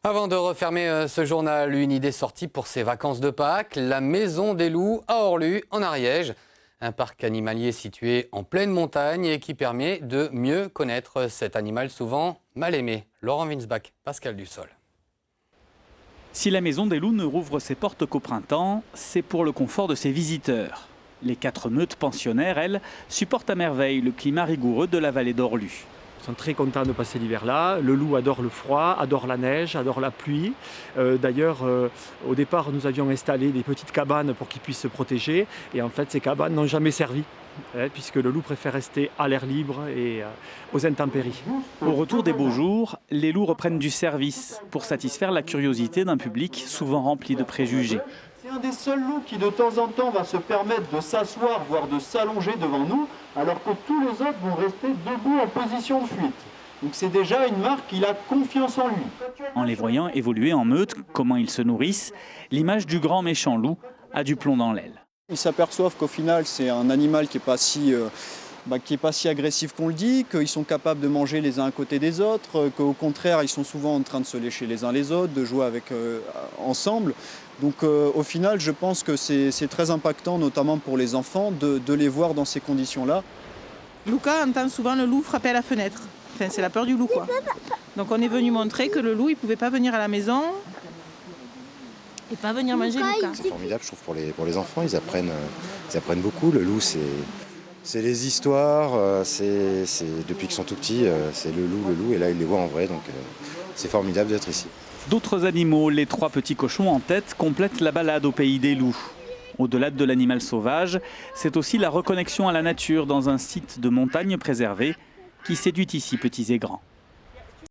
Avant de refermer ce journal, une idée sortie pour ses vacances de Pâques, la Maison des Loups à Orlu, en Ariège. Un parc animalier situé en pleine montagne et qui permet de mieux connaître cet animal souvent mal aimé. Laurent Winsbach, Pascal Dussol. Si la Maison des Loups ne rouvre ses portes qu'au printemps, c'est pour le confort de ses visiteurs. Les 4 meutes pensionnaires, elles, supportent à merveille le climat rigoureux de la vallée d'Orlu. Ils sont très contents de passer l'hiver là. Le loup adore le froid, adore la neige, adore la pluie. D'ailleurs, au départ, nous avions installé des petites cabanes pour qu'il puisse se protéger. Et en fait, ces cabanes n'ont jamais servi, puisque le loup préfère rester à l'air libre et aux intempéries. Au retour des beaux jours, les loups reprennent du service pour satisfaire la curiosité d'un public souvent rempli de préjugés. C'est un des seuls loups qui de temps en temps va se permettre de s'asseoir, voire de s'allonger devant nous, alors que tous les autres vont rester debout en position de fuite. Donc c'est déjà une marque qu'il a confiance en lui. En les voyant évoluer en meute, comment ils se nourrissent, l'image du grand méchant loup a du plomb dans l'aile. Ils s'aperçoivent qu'au final c'est un animal qui n'est pas si agressif qu'on le dit, qu'ils sont capables de manger les uns à côté des autres, qu'au contraire ils sont souvent en train de se lécher les uns les autres, de jouer ensemble. Donc au final je pense que c'est très impactant, notamment pour les enfants, de les voir dans ces conditions-là. Lucas entend souvent le loup frapper à la fenêtre. Enfin, c'est la peur du loup, quoi. Donc on est venu montrer que le loup il ne pouvait pas venir à la maison et pas venir manger Lucas. C'est formidable, je trouve, pour les enfants, ils apprennent beaucoup. Le loup, c'est les histoires, depuis qu'ils sont tout petits, c'est le loup, et là ils les voient en vrai, donc c'est formidable d'être ici. D'autres animaux, les 3 petits cochons en tête, complètent la balade au pays des loups. Au-delà de l'animal sauvage, c'est aussi la reconnexion à la nature dans un site de montagne préservé qui séduit ici petits et grands.